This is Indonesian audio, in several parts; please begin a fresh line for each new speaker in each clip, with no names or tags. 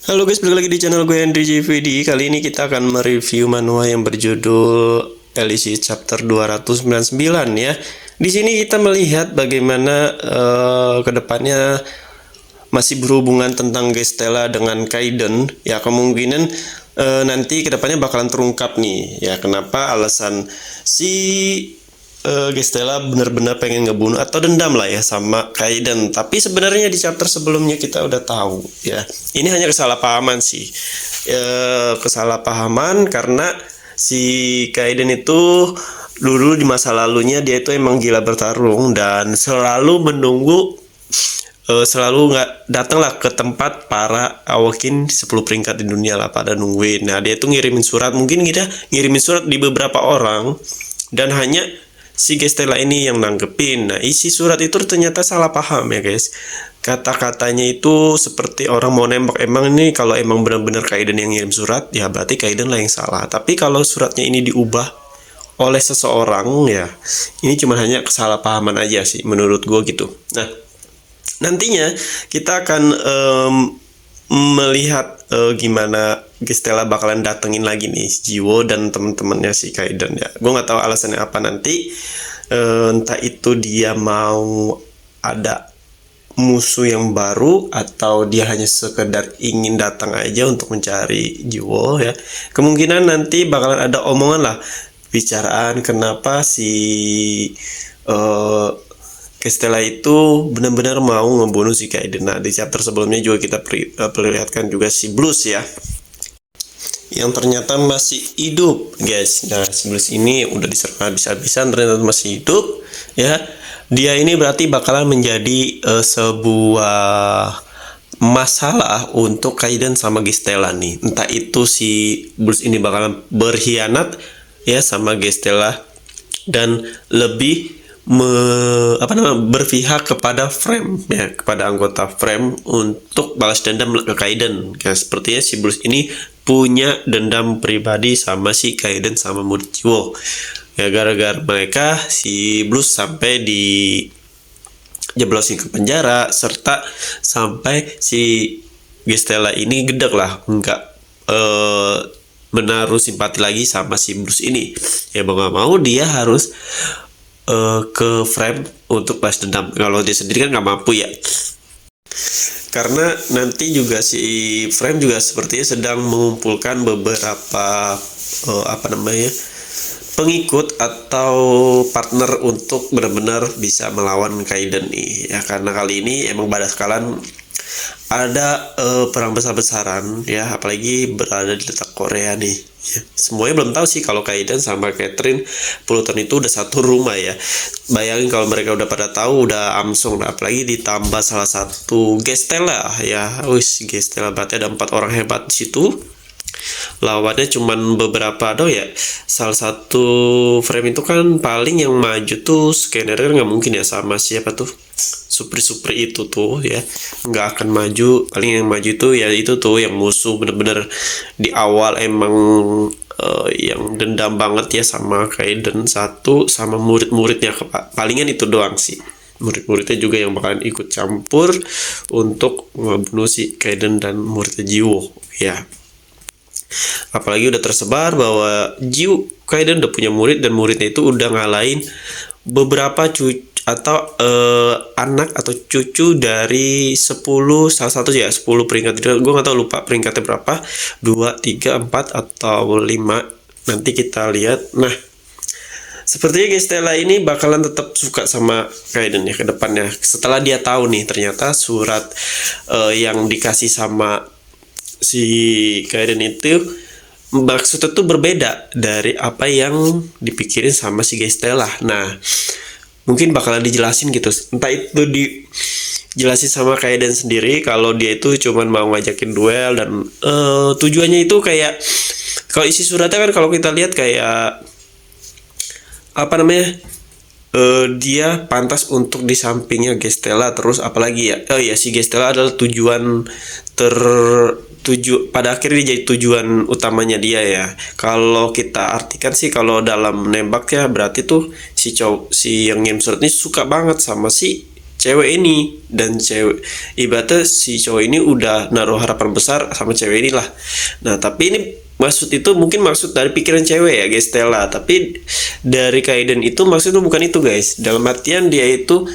Halo guys, balik lagi di channel gue Henry JVD. Kali ini kita akan mereview manual yang berjudul LEC Chapter 299 ya. Di sini kita melihat bagaimana kedepannya masih berhubungan tentang Gestella dengan Kaiden. Ya, kemungkinan nanti kedepannya bakalan terungkap nih. Ya, kenapa alasan si Gestella benar-benar pengen ngebunuh atau dendam lah ya sama Kaiden. Tapi sebenarnya di chapter sebelumnya kita udah tahu ya. Ini hanya kesalahpahaman sih. Kesalahpahaman karena si Kaiden itu dulu di masa lalunya dia itu emang gila bertarung dan selalu menunggu, selalu nggak datang lah ke tempat para awakin 10 peringkat di dunia lah pada nungguin. Nah, dia itu ngirimin surat, mungkin kita ngirimin surat di beberapa orang dan hanya si Gestella ini yang nanggepin. Nah, isi surat itu ternyata salah paham ya guys. Kata-katanya itu seperti orang mau nembak. Emang ini kalau emang benar-benar Kaiden yang ngirim surat, ya berarti Kaiden lah yang salah. Tapi kalau suratnya ini diubah oleh seseorang, ya ini cuma hanya kesalahpahaman aja sih menurut gue gitu. Nah, nantinya kita akan melihat gimana Gestella bakalan datengin lagi nih Jiwo dan teman-temannya si Kaiden ya. Gue nggak tahu alasannya apa nanti. Entah itu dia mau ada musuh yang baru atau dia hanya sekedar ingin datang aja untuk mencari Jiwo ya. Kemungkinan nanti bakalan ada omongan lah, bicaraan kenapa si Gestella itu benar-benar mau membunuh si Kaiden. Nah, di chapter sebelumnya juga kita perlihatkan juga si Blues ya, yang ternyata masih hidup guys. Nah, si Blues ini udah diserang habis-habisan, ternyata masih hidup ya. Dia ini berarti bakalan menjadi sebuah masalah untuk Kaiden sama Gestella nih. Entah itu si Blues ini bakalan berkhianat ya sama Gestella dan lebih berpihak kepada Frame ya, kepada anggota Frame untuk balas dendam ke Kaiden. Ya, sepertinya si Blues ini punya dendam pribadi sama si Kaiden sama murid Jiwo. Ya, gara-gara mereka si Blues sampai di jeblosin ke penjara, serta sampai si Gestella ini gedek lah, nggak menaruh simpati lagi sama si Blues ini. Ya, mau nggak mau dia harus ke Frame untuk balas dendam. Kalau dia sendiri kan nggak mampu ya, karena nanti juga si Frame juga sepertinya sedang mengumpulkan beberapa pengikut atau partner untuk benar-benar bisa melawan Kaiden nih ya. Karena kali ini emang pada sekalian ada perang besar-besaran ya, apalagi berada di letak Korea nih ya. Semuanya belum tahu sih kalau Kaiden sama Catherine Fulton itu udah satu rumah ya. Bayangin kalau mereka udah pada tahu, udah amsong, apalagi ditambah salah satu Gestella ya. Gestella berarti ada 4 orang hebat di situ. Lawannya cuman beberapa ya. Salah satu Frame itu kan paling yang maju tuh scanner kan nggak mungkin ya, sama siapa tuh Supri itu tuh ya, nggak akan maju. Paling yang maju itu ya itu tuh yang musuh bener-bener di awal emang yang dendam banget ya sama Kaiden, satu sama murid-muridnya. Palingan itu doang sih, murid-muridnya juga yang bakalan ikut campur untuk membunuh si Kaiden dan muridnya Jiwo ya. Apalagi udah tersebar bahwa Kaiden udah punya murid dan muridnya itu udah ngalahin beberapa cucu atau anak atau cucu dari 10, salah satu ya 10 peringkat. Gue nggak tahu, lupa peringkatnya berapa, 2, 3, 4 atau 5. Nanti kita lihat. Nah, sepertinya Gestella ini bakalan tetap suka sama Kaiden ya ke depannya, setelah dia tahu nih ternyata surat yang dikasih sama si Kaiden itu maksudnya tuh berbeda dari apa yang dipikirin sama si Gestella. Nah, mungkin bakalan dijelasin gitu, entah itu dijelasin sama Kaiden sendiri kalau dia itu cuman mau ngajakin duel dan tujuannya itu kayak, kalau isi suratnya kan kalau kita lihat kayak dia pantas untuk di sampingnya Gestella. Terus apalagi ya, si Gestella adalah pada akhirnya dia jadi tujuan utamanya dia ya. Kalau kita artikan sih, kalau dalam nembak ya berarti tuh si yang ngirim surat ini suka banget sama si cewek ini, dan cewek ibaratnya si cowok ini udah naruh harapan besar sama cewek ini lah. Nah tapi ini maksud itu mungkin maksud dari pikiran cewek ya guys, Stella, tapi dari Kaiden itu maksudnya bukan itu guys. Dalam artian dia itu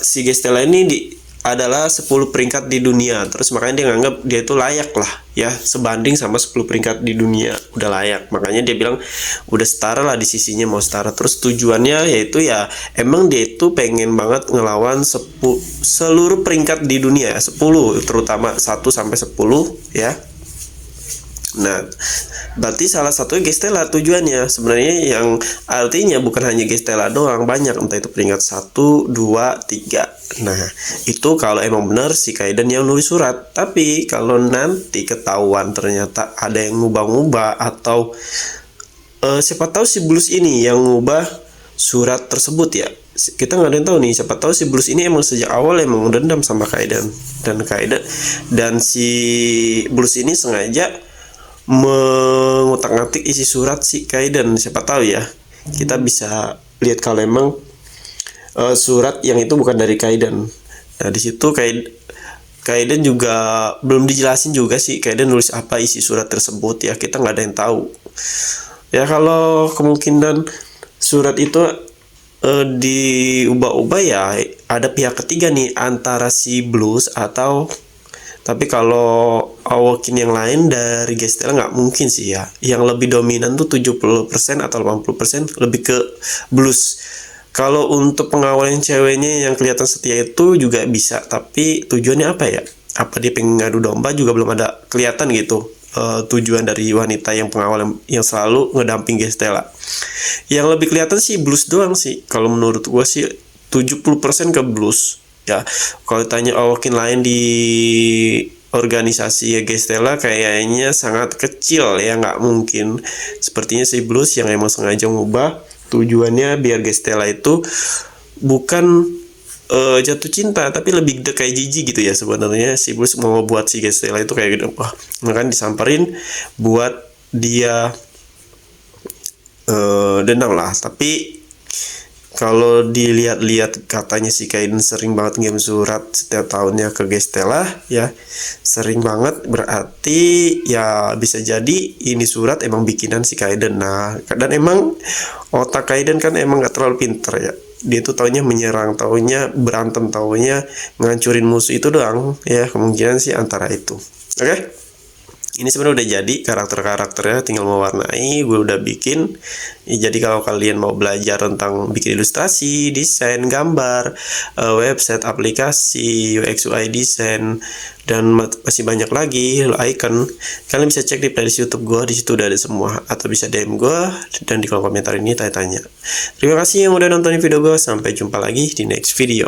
si Gestella ini adalah 10 peringkat di dunia, terus makanya dia nganggap dia itu layak lah ya, sebanding sama 10 peringkat di dunia, udah layak, makanya dia bilang udah setara lah di sisinya, mau setara. Terus tujuannya yaitu ya emang dia itu pengen banget ngelawan seluruh peringkat di dunia, 10 terutama 1 sampai 10 ya. Nah, berarti salah satu Gestella tujuannya sebenarnya, yang artinya bukan hanya Gestella doang, banyak, entah itu peringkat 1, 2, 3. Nah, itu kalau emang benar si Kaiden yang nulis surat. Tapi kalau nanti ketahuan ternyata ada yang ngubah-ngubah, atau siapa tahu si Blues ini yang ngubah surat tersebut ya, kita nggak ada yang tahu nih. Siapa tahu si Blues ini emang sejak awal emang dendam sama Kaiden, dan si Blues ini sengaja mengutak-ngatik isi surat si Kaiden. Siapa tahu ya, kita bisa lihat kalau emang surat yang itu bukan dari Kaiden. Nah di situ Kaiden juga belum dijelasin juga sih Kaiden nulis apa isi surat tersebut ya, kita nggak ada yang tahu ya. Kalau kemungkinan surat itu diubah-ubah ya ada pihak ketiga nih, antara si Blues atau, tapi kalau Awokin yang lain dari Gestella nggak mungkin sih ya. Yang lebih dominan tuh 70% atau 80% lebih ke Blues. Kalau untuk pengawal yang ceweknya yang kelihatan setia itu juga bisa, tapi tujuannya apa ya? Apa dia pengen ngadu domba juga belum ada kelihatan gitu. Tujuan dari wanita yang pengawal yang selalu ngedamping Gestella. Yang lebih kelihatan sih Blues doang sih. Kalau menurut gua sih 70% ke Blues. Ya, kalau tanya Awokin lain di organisasi Gestella kayaknya sangat kecil ya, nggak mungkin. Sepertinya si Blues yang emang sengaja ngubah tujuannya biar Gestella itu bukan jatuh cinta, tapi lebih kayak jijik gitu ya. Sebenarnya si Blues mau buat si Gestella itu kayak gitu, wah kan disamperin buat dia dendam lah. Tapi kalau dilihat-lihat katanya si Kaiden sering banget ngirim surat setiap tahunnya ke Gestella ya, sering banget, berarti ya bisa jadi ini surat emang bikinan si Kaiden. Nah, dan emang otak Kaiden kan emang gak terlalu pinter ya, dia tuh taunya menyerang, taunya berantem, taunya ngancurin musuh, itu doang ya. Kemungkinan sih antara itu. Oke? Ini sebenarnya udah jadi karakter-karakternya, tinggal mewarnai. Gue udah bikin ya, jadi kalau kalian mau belajar tentang bikin ilustrasi, desain, gambar, website, aplikasi, UX UI desain, dan masih banyak lagi icon, kalian bisa cek di playlist YouTube gue, di situ udah ada semua. Atau bisa DM gue, dan di kolom komentar ini tanya-tanya. Terima kasih yang udah nontonin video gue, sampai jumpa lagi di next video.